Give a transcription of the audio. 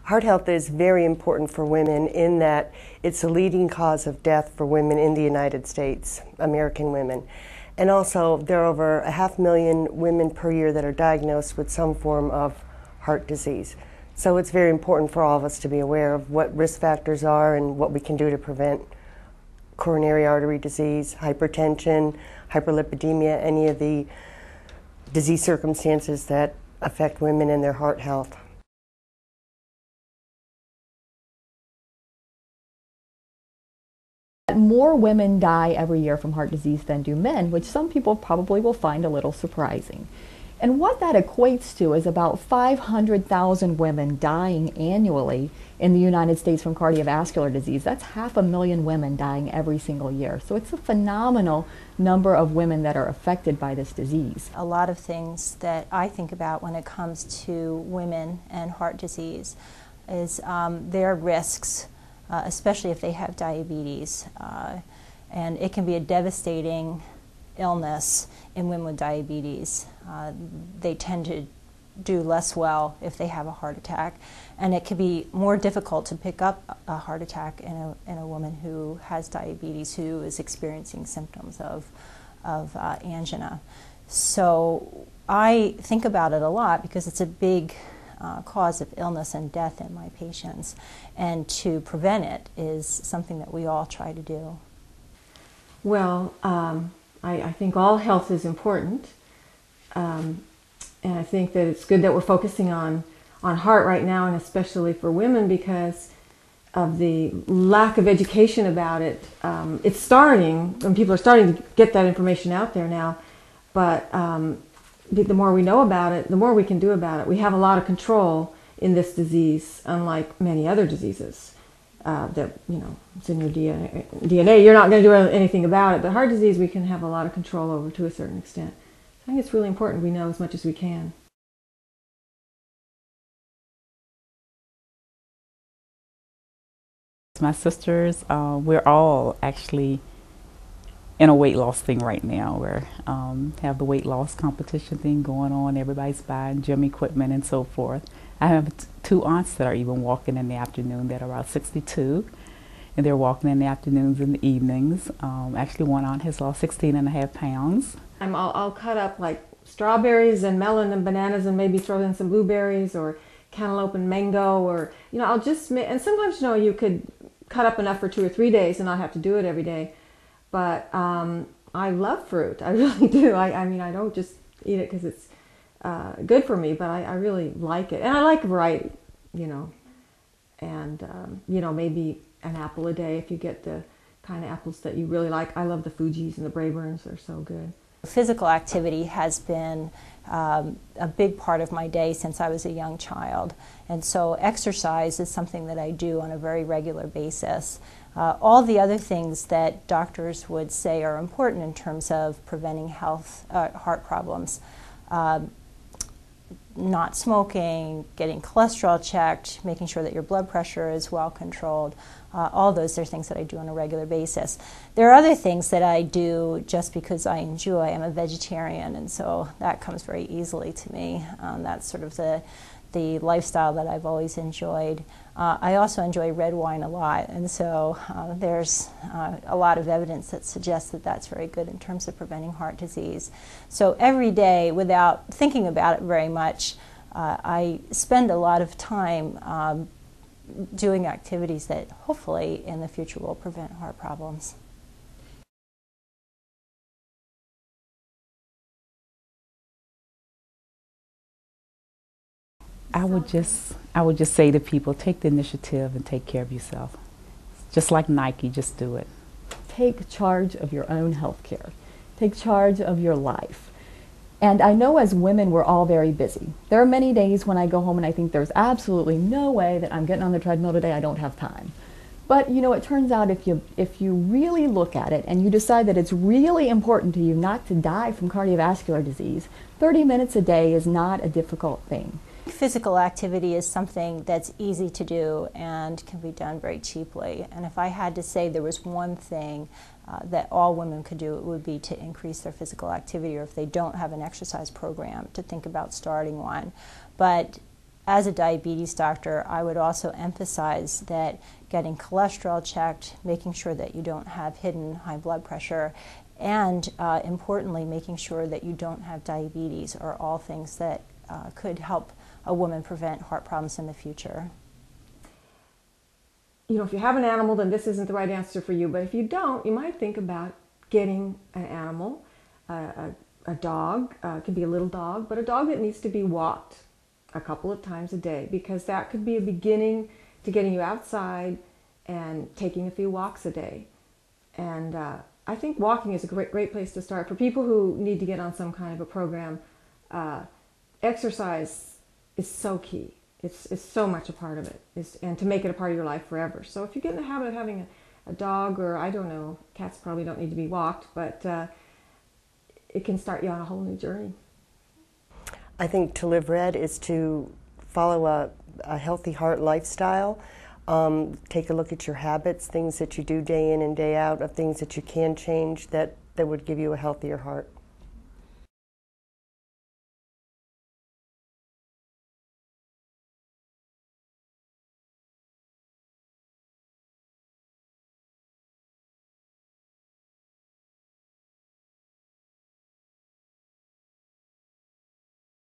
Heart health is very important for women in that it's the leading cause of death for women in the United States, American women. And also, there are over 500,000 women per year that are diagnosed with some form of heart disease. So it's very important for all of us to be aware of what risk factors are and what we can do to prevent coronary artery disease, hypertension, hyperlipidemia, any of the disease circumstances that affect women and their heart health. More women die every year from heart disease than do men, which some people probably will find a little surprising. And what that equates to is about 500,000 women dying annually in the United States from cardiovascular disease. That's 500,000 women dying every single year. So it's a phenomenal number of women that are affected by this disease. A lot of things that I think about when it comes to women and heart disease is their risks, especially if they have diabetes. And it can be a devastating illness in women with diabetes. They tend to do less well if they have a heart attack, and it can be more difficult to pick up a heart attack in a woman who has diabetes, who is experiencing symptoms of angina. So I think about it a lot because it's a big cause of illness and death in my patients, and to prevent it is something that we all try to do. Well, I think all health is important, and I think that it's good that we're focusing on heart right now, and especially for women because of the lack of education about it. It's starting, and people are starting to get that information out there now, but the more we know about it, the more we can do about it. We have a lot of control in this disease, unlike many other diseases. That, you know, it's in your DNA. You're not going to do anything about it. But heart disease, we can have a lot of control over to a certain extent. I think it's really important we know as much as we can. My sisters, we're all actually in a weight loss thing right now. We have the weight loss competition thing going on. Everybody's buying gym equipment and so forth. I have two aunts that are even walking in the afternoon that are about 62, and they're walking in the afternoons and the evenings. Actually, one aunt has lost 16.5 pounds. I'll cut up like strawberries and melon and bananas and maybe throw in some blueberries or cantaloupe and mango, or, you know, I'll just and sometimes, you know, you could cut up enough for 2 or 3 days and not have to do it every day. But I love fruit. I really do. I mean, I don't just eat it because it's good for me, but I really like it. And I like variety, you know. And, you know, maybe an apple a day if you get the kind of apples that you really like. I love the Fujis and the Braeburns. They're so good. Physical activity has been a big part of my day since I was a young child. And so exercise is something that I do on a very regular basis. All the other things that doctors would say are important in terms of preventing heart problems, not smoking, getting cholesterol checked, making sure that your blood pressure is well controlled, all those are things that I do on a regular basis. There are other things that I do just because I enjoy. I'm a vegetarian, and so that comes very easily to me. That's sort of the lifestyle that I've always enjoyed. I also enjoy red wine a lot, and so there's a lot of evidence that suggests that that's very good in terms of preventing heart disease. So every day, without thinking about it very much, I spend a lot of time doing activities that hopefully in the future will prevent heart problems. I would just say to people, take the initiative and take care of yourself. Just like Nike, just do it. Take charge of your own health care. Take charge of your life. And I know as women, we're all very busy. There are many days when I go home and I think there's absolutely no way that I'm getting on the treadmill today, I don't have time. But, you know, it turns out if you really look at it and you decide that it's really important to you not to die from cardiovascular disease, 30 minutes a day is not a difficult thing. Physical activity is something that's easy to do and can be done very cheaply. And if I had to say there was one thing that all women could do, it would be to increase their physical activity, or if they don't have an exercise program, to think about starting one. But as a diabetes doctor, I would also emphasize that getting cholesterol checked, making sure that you don't have hidden high blood pressure, and importantly, making sure that you don't have diabetes are all things that could help a woman prevent heart problems in the future. You know, if you have an animal, then this isn't the right answer for you. But if you don't, you might think about getting an animal, a dog. It could be a little dog, but a dog that needs to be walked a couple of times a day, because that could be a beginning to getting you outside and taking a few walks a day. And I think walking is a great place to start. For people who need to get on some kind of a program, exercise is so key. It's so much a part of it, and to make it a part of your life forever. So if you get in the habit of having a dog, or I don't know, cats probably don't need to be walked, but it can start you on a whole new journey. I think to live red is to follow a healthy heart lifestyle. Take a look at your habits, things that you do day in and day out, of things that you can change that would give you a healthier heart.